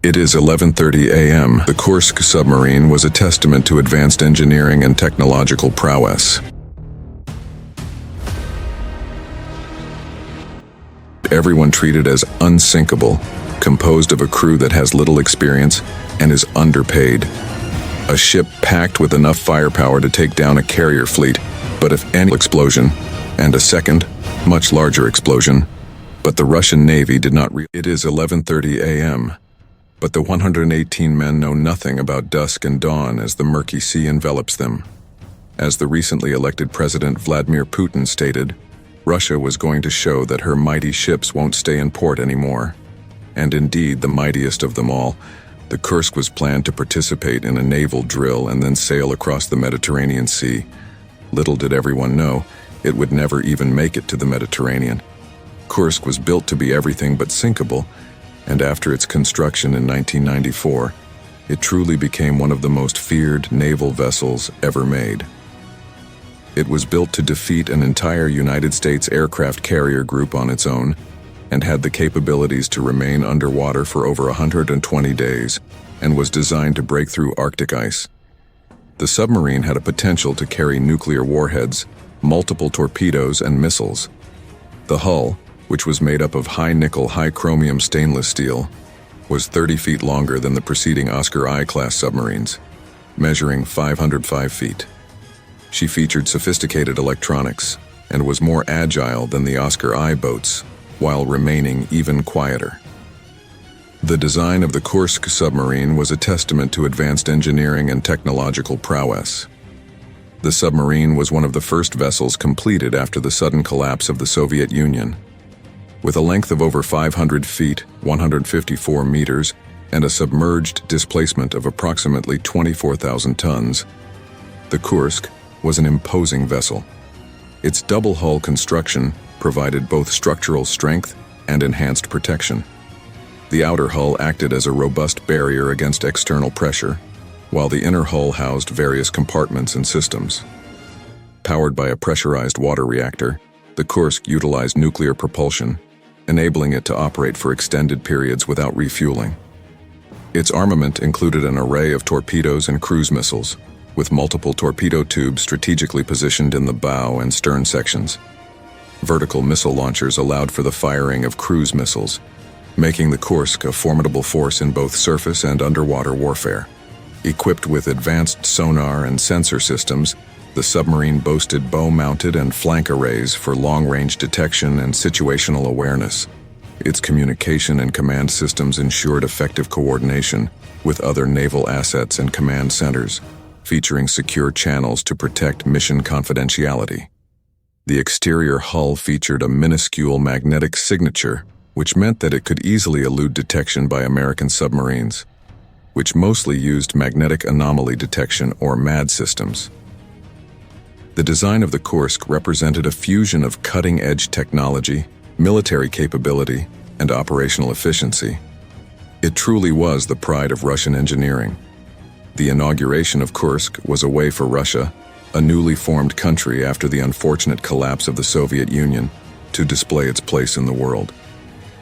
It is 11:30 a.m. The Kursk submarine was a testament to advanced engineering and technological prowess. Everyone treated as unsinkable, composed of a crew that has little experience and is underpaid. A ship packed with enough firepower to take down a carrier fleet, but if any explosion, and a second, much larger explosion, but the Russian Navy did not It is 11:30 a.m. But the 118 men know nothing about dusk and dawn as the murky sea envelops them. As the recently elected President Vladimir Putin stated, Russia was going to show that her mighty ships won't stay in port anymore. And indeed, the mightiest of them all, the Kursk was planned to participate in a naval drill and then sail across the Mediterranean Sea. Little did everyone know, it would never even make it to the Mediterranean. Kursk was built to be everything but sinkable, and after its construction in 1994, it truly became one of the most feared naval vessels ever made. It was built to defeat an entire United States aircraft carrier group on its own, and had the capabilities to remain underwater for over 120 days, and was designed to break through Arctic ice. The submarine had a potential to carry nuclear warheads, multiple torpedoes, and missiles. The hull, which was made up of high-nickel, high-chromium stainless steel, was 30 feet longer than the preceding Oscar I-class submarines, measuring 505 feet. She featured sophisticated electronics and was more agile than the Oscar I boats, while remaining even quieter. The design of the Kursk submarine was a testament to advanced engineering and technological prowess. The submarine was one of the first vessels completed after the sudden collapse of the Soviet Union. With a length of over 500 feet, 154 meters, and a submerged displacement of approximately 24,000 tons, the Kursk was an imposing vessel. Its double hull construction provided both structural strength and enhanced protection. The outer hull acted as a robust barrier against external pressure, while the inner hull housed various compartments and systems. Powered by a pressurized water reactor, the Kursk utilized nuclear propulsion, enabling it to operate for extended periods without refueling. Its armament included an array of torpedoes and cruise missiles, with multiple torpedo tubes strategically positioned in the bow and stern sections. Vertical missile launchers allowed for the firing of cruise missiles, making the Kursk a formidable force in both surface and underwater warfare. Equipped with advanced sonar and sensor systems, the submarine boasted bow-mounted and flank arrays for long-range detection and situational awareness. Its communication and command systems ensured effective coordination with other naval assets and command centers, featuring secure channels to protect mission confidentiality. The exterior hull featured a minuscule magnetic signature, which meant that it could easily elude detection by American submarines, which mostly used magnetic anomaly detection or MAD systems. The design of the Kursk represented a fusion of cutting-edge technology, military capability, and operational efficiency. It truly was the pride of Russian engineering. The inauguration of Kursk was a way for Russia, a newly formed country after the unfortunate collapse of the Soviet Union, to display its place in the world.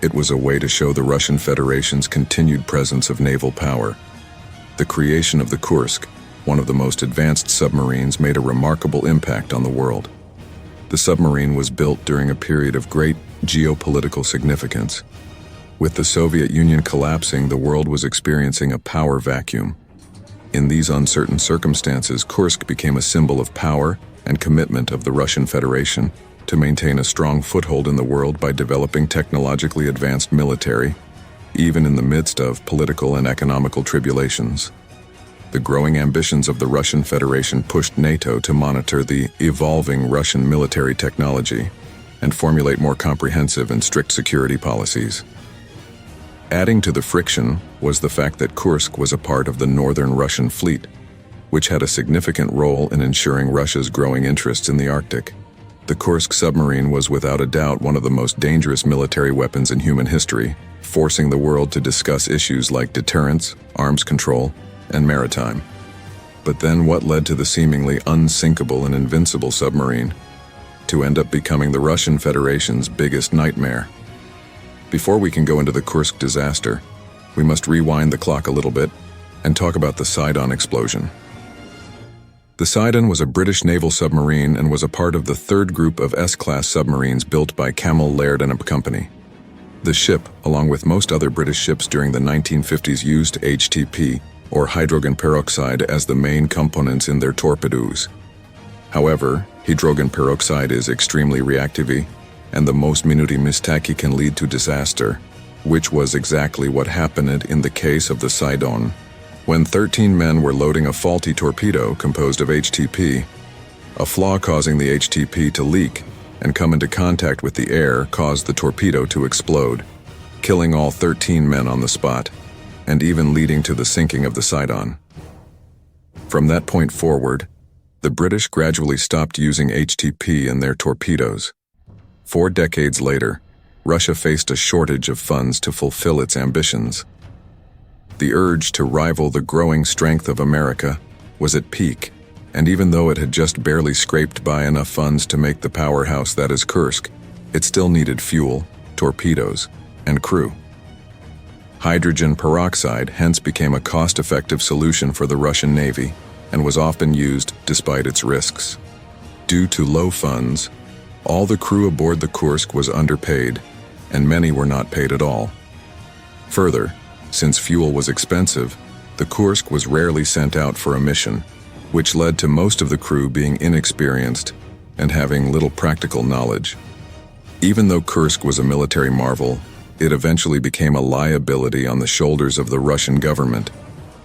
It was a way to show the Russian Federation's continued presence of naval power. The creation of the Kursk, one of the most advanced submarines, made a remarkable impact on the world. The submarine was built during a period of great geopolitical significance. With the Soviet Union collapsing, the world was experiencing a power vacuum. In these uncertain circumstances, Kursk became a symbol of power and commitment of the Russian Federation to maintain a strong foothold in the world by developing technologically advanced military, even in the midst of political and economical tribulations. The growing ambitions of the Russian Federation pushed NATO to monitor the evolving Russian military technology and formulate more comprehensive and strict security policies. Adding to the friction was the fact that Kursk was a part of the Northern Russian fleet, which had a significant role in ensuring Russia's growing interests in the Arctic. The Kursk submarine was without a doubt one of the most dangerous military weapons in human history, forcing the world to discuss issues like deterrence, arms control, and maritime. But then what led to the seemingly unsinkable and invincible submarine to end up becoming the Russian Federation's biggest nightmare? Before we can go into the Kursk disaster, we must rewind the clock a little bit and talk about the Sidon explosion. The Sidon was a British naval submarine and was a part of the third group of S-class submarines built by Camel Laird and Company. The ship, along with most other British ships during the 1950s, used HTP, or hydrogen peroxide, as the main components in their torpedoes. However, hydrogen peroxide is extremely reactive, and the most minute mistake can lead to disaster, which was exactly what happened in the case of the Sidon. When 13 men were loading a faulty torpedo composed of HTP, a flaw causing the HTP to leak and come into contact with the air caused the torpedo to explode, killing all 13 men on the spot, and even leading to the sinking of the Sidon. From that point forward, the British gradually stopped using HTP in their torpedoes. 4 decades later, Russia faced a shortage of funds to fulfill its ambitions. The urge to rival the growing strength of America was at peak, and even though it had just barely scraped by enough funds to make the powerhouse that is Kursk, it still needed fuel, torpedoes, and crew. Hydrogen peroxide hence became a cost-effective solution for the Russian Navy and was often used despite its risks. Due to low funds, all the crew aboard the Kursk was underpaid, and many were not paid at all. Further, since fuel was expensive, the Kursk was rarely sent out for a mission, which led to most of the crew being inexperienced and having little practical knowledge. Even though Kursk was a military marvel, it eventually became a liability on the shoulders of the Russian government,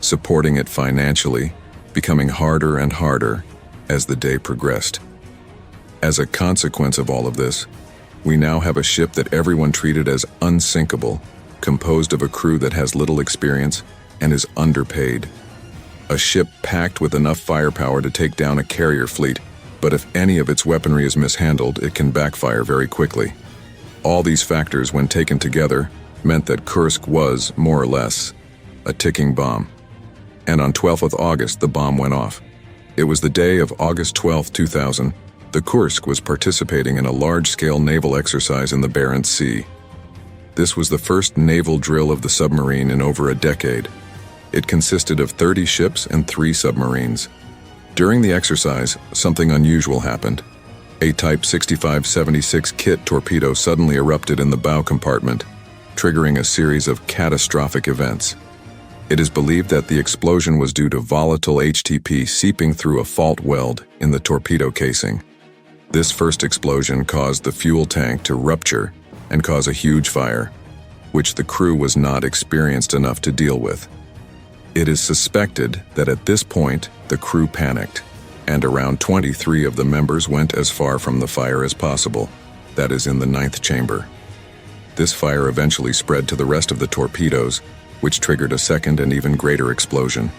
supporting it financially, becoming harder and harder as the day progressed. As a consequence of all of this, we now have a ship that everyone treated as unsinkable, composed of a crew that has little experience and is underpaid. A ship packed with enough firepower to take down a carrier fleet, but if any of its weaponry is mishandled, it can backfire very quickly. All these factors, when taken together, meant that Kursk was, more or less, a ticking bomb. And on 12th of August, the bomb went off. It was the day of August 12, 2000. The Kursk was participating in a large-scale naval exercise in the Barents Sea. This was the first naval drill of the submarine in over a decade. It consisted of 30 ships and 3 submarines. During the exercise, something unusual happened. A Type 6576 Kit torpedo suddenly erupted in the bow compartment, triggering a series of catastrophic events. It is believed that the explosion was due to volatile HTP seeping through a fault weld in the torpedo casing. This first explosion caused the fuel tank to rupture and cause a huge fire, which the crew was not experienced enough to deal with. It is suspected that at this point, the crew panicked, and around 23 of the members went as far from the fire as possible, that is in the 9th chamber. This fire eventually spread to the rest of the torpedoes, which triggered a second and even greater explosion.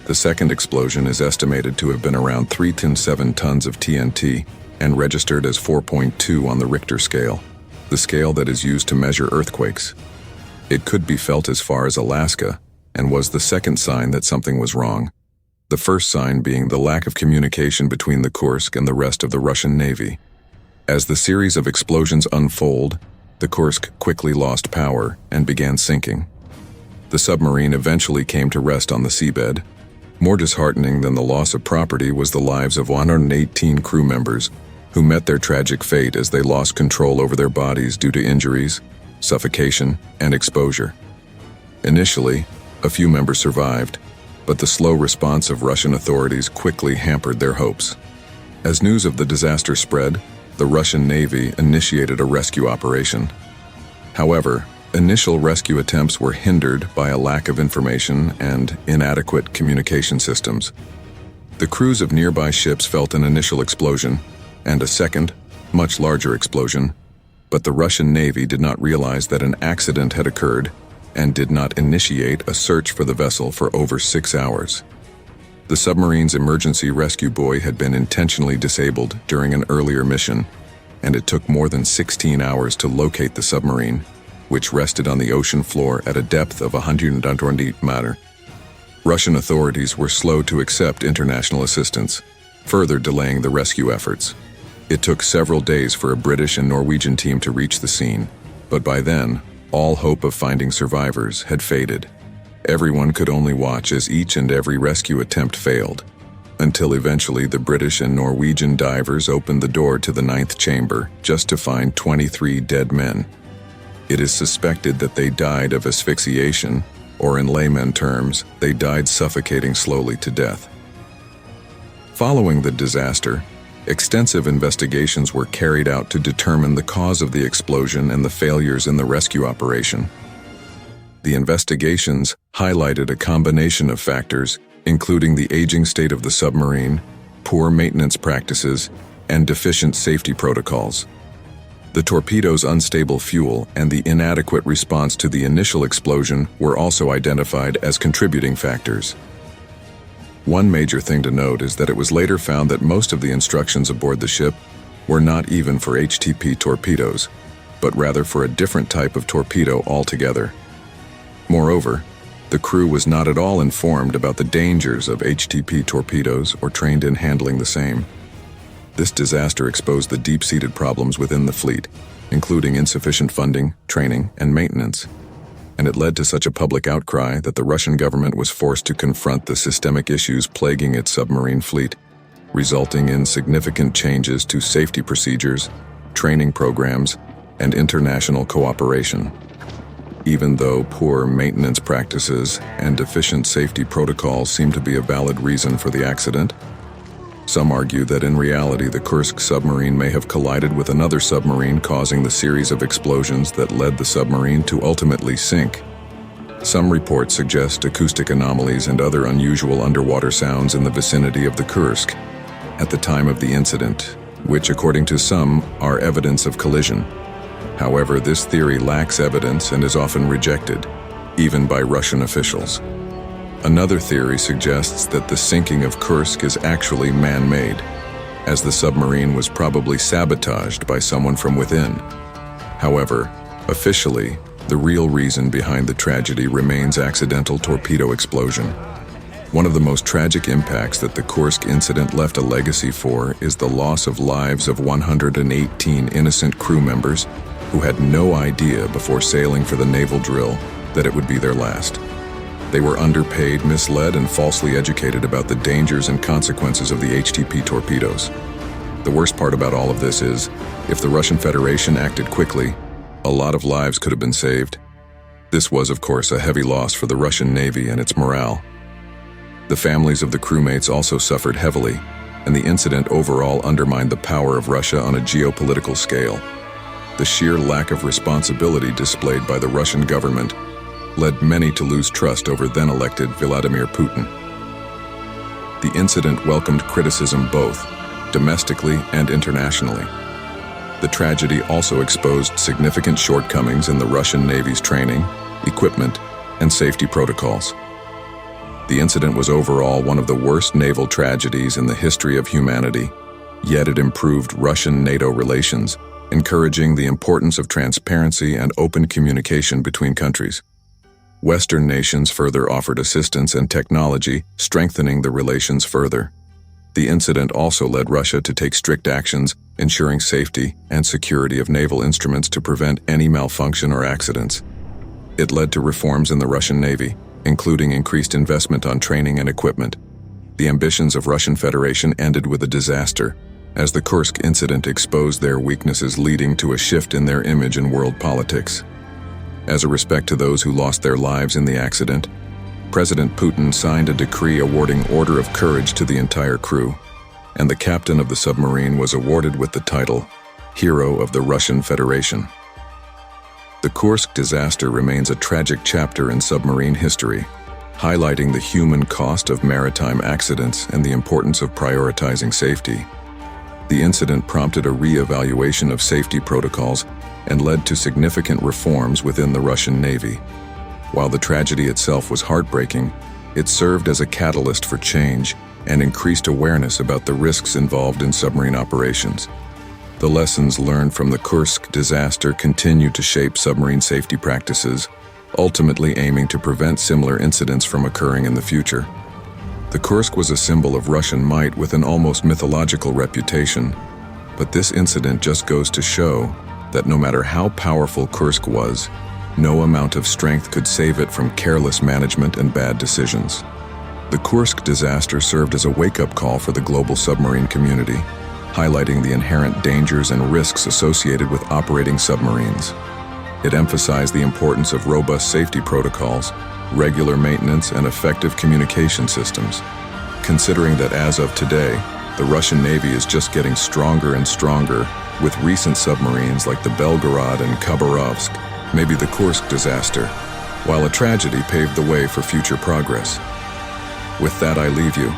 The second explosion is estimated to have been around 3.7 tons of TNT and registered as 4.2 on the Richter scale, the scale that is used to measure earthquakes. It could be felt as far as Alaska, and was the second sign that something was wrong. The first sign being the lack of communication between the Kursk and the rest of the Russian Navy. As the series of explosions unfold, the Kursk quickly lost power and began sinking. The submarine eventually came to rest on the seabed. More disheartening than the loss of property was the lives of 118 crew members who met their tragic fate as they lost control over their bodies due to injuries, suffocation, and exposure. Initially, a few members survived, but the slow response of Russian authorities quickly hampered their hopes. As news of the disaster spread, the Russian Navy initiated a rescue operation. However, initial rescue attempts were hindered by a lack of information and inadequate communication systems. The crews of nearby ships felt an initial explosion, and a second, much larger explosion, but the Russian Navy did not realize that an accident had occurred and did not initiate a search for the vessel for over 6 hours. The submarine's emergency rescue buoy had been intentionally disabled during an earlier mission, and it took more than 16 hours to locate the submarine, which rested on the ocean floor at a depth of 120 meters. Russian authorities were slow to accept international assistance, further delaying the rescue efforts. It took several days for a British and Norwegian team to reach the scene, but by then, All hope of finding survivors had faded. Everyone could only watch as each and every rescue attempt failed, until eventually the British and Norwegian divers opened the door to the ninth chamber just to find 23 dead men. It is suspected that they died of asphyxiation, or in layman terms, they died suffocating slowly to death. Following the disaster, extensive investigations were carried out to determine the cause of the explosion and the failures in the rescue operation. The investigations highlighted a combination of factors, including the aging state of the submarine, poor maintenance practices, and deficient safety protocols. The torpedo's unstable fuel and the inadequate response to the initial explosion were also identified as contributing factors. One major thing to note is that it was later found that most of the instructions aboard the ship were not even for HTP torpedoes, but rather for a different type of torpedo altogether. Moreover, the crew was not at all informed about the dangers of HTP torpedoes or trained in handling the same. This disaster exposed the deep-seated problems within the fleet, including insufficient funding, training, and maintenance. And it led to such a public outcry that the Russian government was forced to confront the systemic issues plaguing its submarine fleet, resulting in significant changes to safety procedures, training programs, and international cooperation. Even though poor maintenance practices and deficient safety protocols seem to be a valid reason for the accident, some argue that in reality the Kursk submarine may have collided with another submarine, causing the series of explosions that led the submarine to ultimately sink. Some reports suggest acoustic anomalies and other unusual underwater sounds in the vicinity of the Kursk at the time of the incident, which according to some are evidence of collision. However, this theory lacks evidence and is often rejected, even by Russian officials. Another theory suggests that the sinking of Kursk is actually man-made, as the submarine was probably sabotaged by someone from within. However, officially, the real reason behind the tragedy remains accidental torpedo explosion. One of the most tragic impacts that the Kursk incident left a legacy for is the loss of lives of 118 innocent crew members who had no idea before sailing for the naval drill that it would be their last. They were underpaid, misled, and falsely educated about the dangers and consequences of the HTP torpedoes. The worst part about all of this is, if the Russian Federation acted quickly, a lot of lives could have been saved. This was, of course, a heavy loss for the Russian Navy and its morale. The families of the crewmates also suffered heavily, and the incident overall undermined the power of Russia on a geopolitical scale. The sheer lack of responsibility displayed by the Russian government led many to lose trust over then-elected Vladimir Putin. The incident welcomed criticism both domestically and internationally. The tragedy also exposed significant shortcomings in the Russian Navy's training, equipment, and safety protocols. The incident was overall one of the worst naval tragedies in the history of humanity, yet it improved Russian-NATO relations, encouraging the importance of transparency and open communication between countries. Western nations further offered assistance and technology, strengthening the relations further. The incident also led Russia to take strict actions, ensuring safety and security of naval instruments to prevent any malfunction or accidents. It led to reforms in the Russian Navy, including increased investment on training and equipment. The ambitions of Russian Federation ended with a disaster, as the Kursk incident exposed their weaknesses, leading to a shift in their image in world politics. As a respect to those who lost their lives in the accident, President Putin signed a decree awarding Order of Courage to the entire crew, and the captain of the submarine was awarded with the title Hero of the Russian Federation. The Kursk disaster remains a tragic chapter in submarine history, highlighting the human cost of maritime accidents and the importance of prioritizing safety. The incident prompted a re-evaluation of safety protocols and led to significant reforms within the Russian Navy. While the tragedy itself was heartbreaking, it served as a catalyst for change and increased awareness about the risks involved in submarine operations. The lessons learned from the Kursk disaster continue to shape submarine safety practices, ultimately aiming to prevent similar incidents from occurring in the future. The Kursk was a symbol of Russian might with an almost mythological reputation, but this incident just goes to show that no matter how powerful Kursk was, No amount of strength could save it from careless management and bad decisions. The Kursk disaster served as a wake-up call for the global submarine community, highlighting the inherent dangers and risks associated with operating submarines. It emphasized the importance of robust safety protocols, regular maintenance, and effective communication systems. Considering that as of today, the Russian Navy is just getting stronger and stronger, with recent submarines like the Belgorod and Khabarovsk, maybe the Kursk disaster, while a tragedy paved the way for future progress. With that, I leave you.